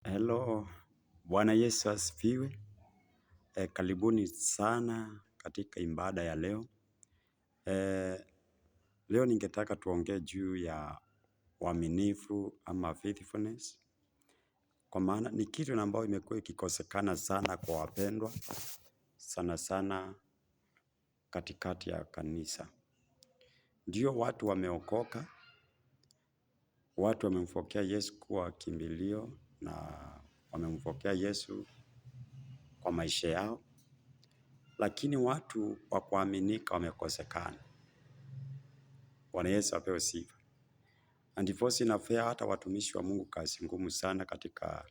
Hello, Bwana Yesu asifiwe. Karibuni sana katika ibada ya leo. Leo ningetaka tuongee juu ya uaminifu ama faithfulness. Kwa maana ni kitu ambayo imekuwa ikikosekana sana kwa wapendwa, sana sana katikati ya kanisa. Ndio watu wameokoka, watu wamempokea Yesu kuwa kimbilio na wamempokea Yesu kwa maisha yao. Lakini watu wa kuaminika wamekosekana. Bwana Yesu apewe sifa. Ndiposa inafaa hata watumishi wa Mungu kazi ngumu sana katika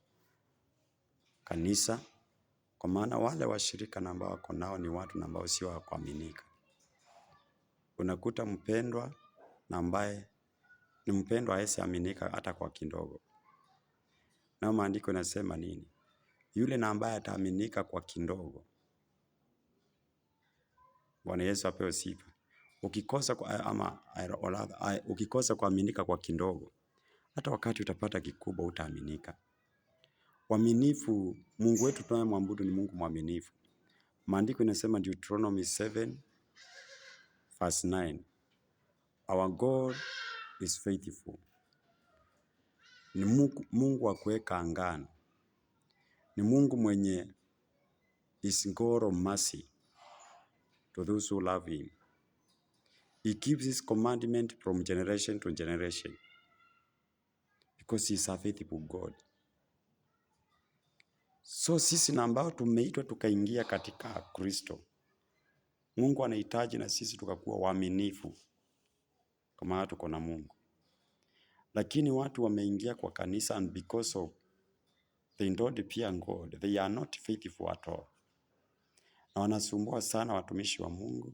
kanisa, kwa maana wale washirika ambao wako nao ni watu ambao sio wa kuaminika. Unakuta mpendwa na ambaye ni mpendwa hawezi aminika hata kwa kidogo. Na maandiko yanasema nini? Yule na ambaye ataaminika kwa kidogo. Bwana Yesu apewe sifa. Ukikosa kuaminika kwa kidogo, hata wakati utapata kikubwa utaaminika. Uaminifu, Mungu wetu tunayemwabudu ni Mungu mwaminifu. Maandiko inasema Deuteronomy 7 verse 9. Our God is faithful. Ni Mungu wa kuweka angano. Ni Mungu mwenye is God of mercy to those who love him. He keeps his commandment from generation to generation because he is a faithful God. So sisi na ambao tumeitwa tukaingia katika Kristo, Mungu anahitaji na sisi tukakuwa waaminifu kwa maana tuko na Mungu. Lakini watu wameingia kwa kanisa and because of they don't fear God, they are not faithful at all. Na wanasumbua sana watumishi wa Mungu,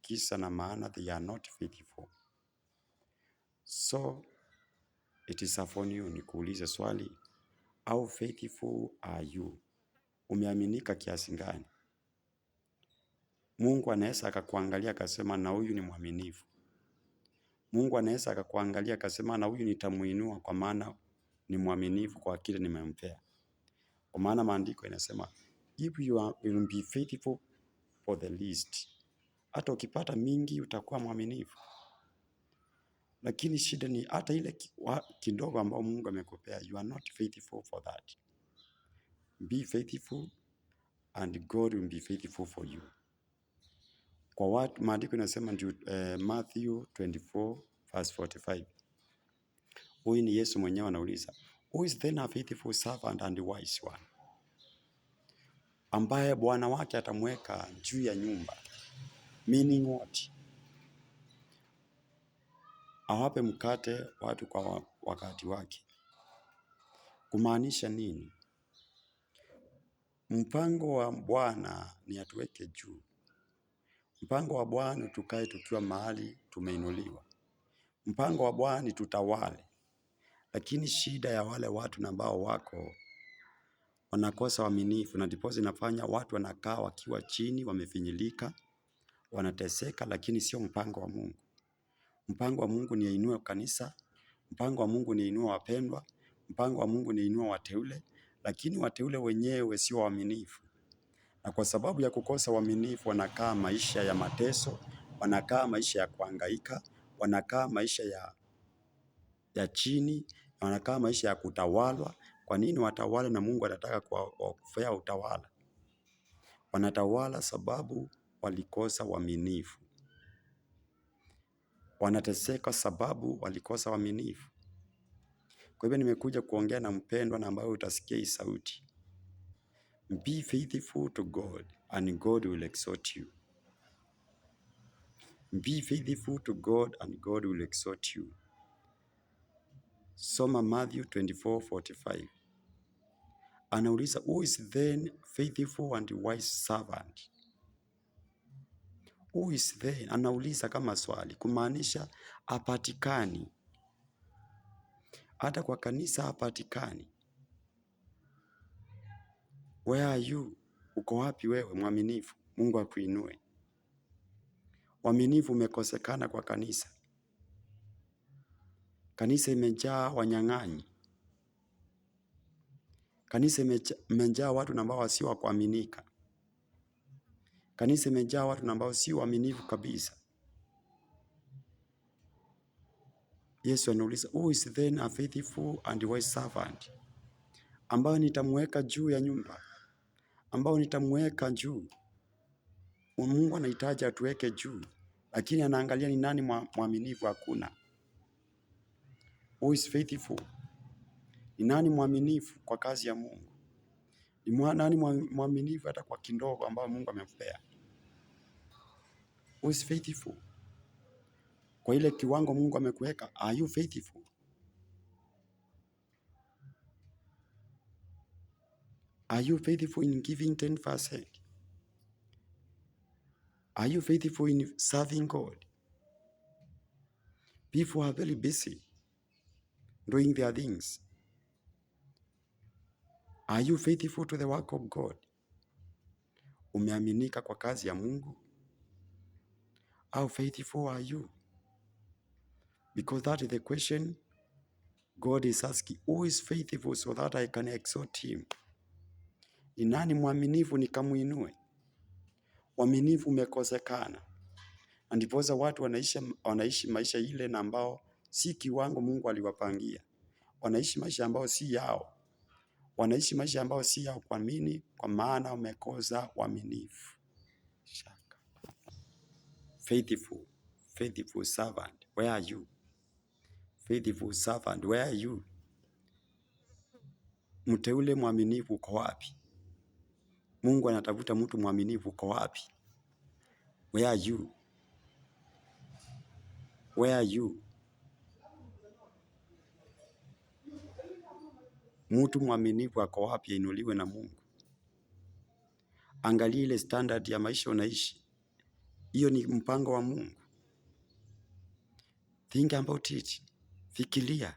kisa na maana they are not faithful. So it is upon you nikuulize swali, how faithful are you? Umeaminika kiasi gani? Mungu anaweza akakuangalia akasema na huyu ni mwaminifu. Mungu anaweza akakuangalia akasema na huyu nitamuinua kwa maana ni mwaminifu kwa kile nimempea. Kwa maana maandiko inasema if you will be faithful for the least, hata ukipata mingi utakuwa mwaminifu. Lakini shida ni hata ile kidogo ambao Mungu amekupea, you are not faithful for that. Be faithful and God will be faithful for you. Kwa watu maandiko inasema Matthew 24 verse 45. Huyu ni Yesu mwenyewe anauliza, who is then a faithful servant and wise one? Ambaye bwana wake atamweka juu ya nyumba. Meaning what? Awape mkate watu kwa wakati wake. Kumaanisha nini? Mpango wa Bwana ni atuweke juu. Mpango wa Bwana tukae tukiwa mahali tumeinuliwa. Mpango wa Bwana ni tutawale. Lakini shida ya wale watu ambao wako wanakosa uaminifu, na ndipo inafanya watu wanakaa wakiwa chini, wamefinyilika, wanateseka, lakini sio mpango wa Mungu. Mpango wa Mungu ni ainue kanisa, mpango wa Mungu ni ainue wapendwa, mpango wa Mungu ni ainue wateule, lakini wateule wenyewe sio waaminifu. Na kwa sababu ya kukosa uaminifu wanakaa maisha ya mateso, wanakaa maisha ya kuhangaika, wanakaa maisha ya chini, wanakaa maisha ya kutawalwa. Kwa nini watawala na Mungu anataka kuwapea utawala? Wanatawala sababu walikosa uaminifu. Wanateseka sababu walikosa uaminifu. Kwa hivyo nimekuja kuongea na mpendwa na ambaye utasikia hii sauti. Be faithful to God and God will exalt you. Be faithful to God and God will exalt you. Soma Matthew 24:45. Anauliza, who is then faithful and wise servant? Who is then? Anauliza kama swali, kumaanisha hapatikani. Hata kwa kanisa hapatikani. Where are you? Uko wapi wewe mwaminifu? Mungu akuinue. Uaminifu umekosekana kwa kanisa. Kanisa imejaa wanyang'anyi. Kanisa imejaa watu ambao sio wa kuaminika. Kanisa imejaa watu ambao si waaminifu kabisa. Yesu anauliza, who is then a faithful and wise servant, ambao nitamweka juu ya nyumba, ambao nitamweka juu. Mungu anahitaji atuweke juu, lakini anaangalia ni nani mwaminifu. Hakuna. Who is faithful? Ni nani mwaminifu kwa kazi ya Mungu? Ni nani mwaminifu hata kwa kidogo ambao Mungu amempea? Who is faithful? Kwa ile kiwango Mungu amekuweka, are you faithful? Are you faithful in giving 10%? Are you faithful in serving God? People are very busy doing their things. Are you faithful to the work of God? Umeaminika kwa kazi ya Mungu? How faithful are you? Because that is the question God is asking. Who is faithful so that I can exalt him? Ni nani mwaminifu nikamuinue? Uaminifu umekosekana. Ndiposa watu wanaishi maisha ile na ambao si kiwango Mungu aliwapangia. Wanaishi maisha ambao si yao. Wanaishi maisha ambao si yao. Kwa nini? Kwa maana wamekosa uaminifu. Faithful servant, where are you? Faithful servant, where are you? Mteule mwaminifu uko wapi? Mungu anatafuta mtu mwaminifu, uko wapi? Where are you? Where are you? Mtu mwaminifu ako wapi? Inuliwe na Mungu. Angalia ile standard ya maisha unaishi. Hiyo ni mpango wa Mungu. Think about it. Fikiria.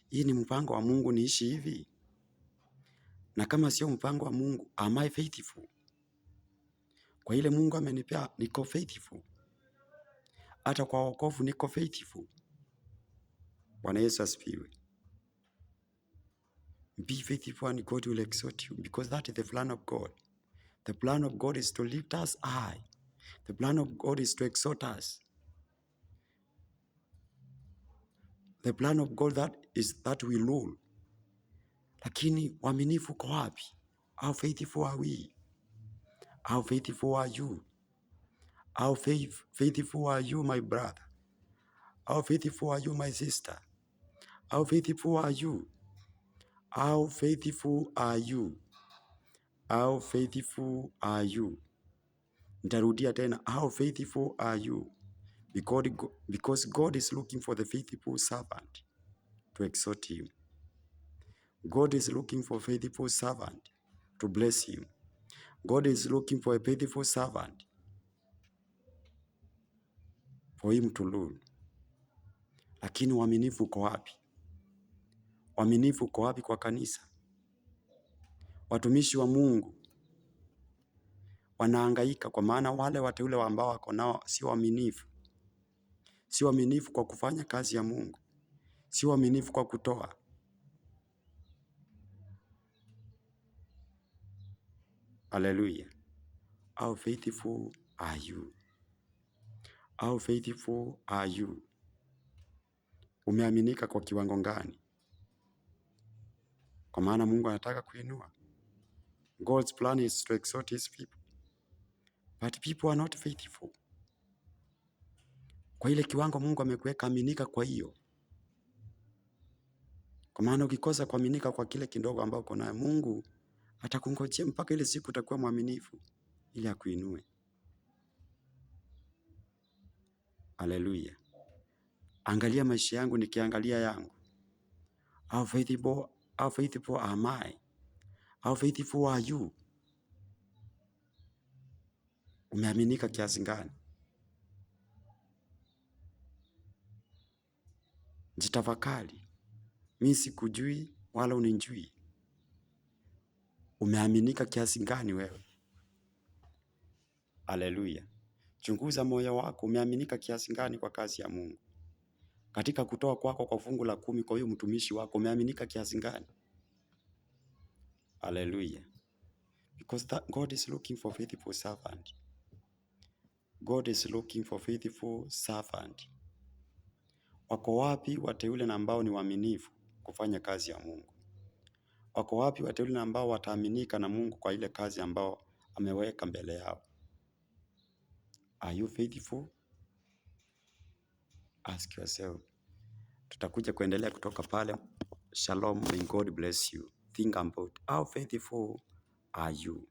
Hii ni mpango wa Mungu niishi hivi? Na kama sio mpango wa Mungu, am I faithful? Kwa ile Mungu amenipea niko faithful. Hata kwa wokovu niko faithful. Bwana Yesu asifiwe. Be faithful and God will exalt you, because that is the plan of God. The plan of God is to lift us high. The plan of God is to exalt us. The plan of God that we rule. Lakini uaminifu uko wapi? How faithful are we? How faithful are you? How faithful are you, my brother? How faithful are you, my sister? How faithful are you? How faithful are you? How faithful are you? Nitarudia tena, how faithful are you? Because God is looking for the faithful servant to exalt him. God is looking for a faithful servant to bless him. God is looking for a faithful servant for him to rule. Lakini uaminifu uko wapi? Uaminifu uko wapi kwa kanisa? Watumishi wa Mungu wanahangaika kwa maana wale wateule ambao wako nao si waaminifu. Si waaminifu kwa kufanya kazi ya Mungu. Si waaminifu kwa kutoa. Hallelujah. How faithful are you? How faithful are you? Umeaminika kwa kiwango gani? Kwa maana Mungu anataka kuinua. God's plan is to exalt his people. But people are not faithful. Kwa ile kiwango Mungu amekuweka, aminika kwa hiyo. Kwa maana ukikosa kuaminika kwa kile kidogo ambao uko nayo, Mungu atakungojea mpaka ile siku utakuwa mwaminifu ili akuinue. Hallelujah. Angalia maisha yangu nikiangalia yangu. How faithful am I? How faithful are you? Umeaminika kiasi gani? Jitafakari. Mimi sikujui wala unijui. Umeaminika kiasi gani wewe? Hallelujah. Chunguza moyo wako, umeaminika kiasi gani kwa kazi ya Mungu? Katika kutoa kwako kwa fungu la 10 kwa huyo mtumishi wako, umeaminika kiasi gani? Hallelujah. Because God is looking for faithful servant. God is looking for faithful servant. Wako wapi wateule na ambao ni waaminifu kufanya kazi ya Mungu? Wako wapi wateule na ambao wataaminika na Mungu kwa ile kazi ambao ameweka mbele yao? Are you faithful? Ask yourself. Tutakuja kuendelea kutoka pale. Shalom, may God bless you. Think about how faithful are you?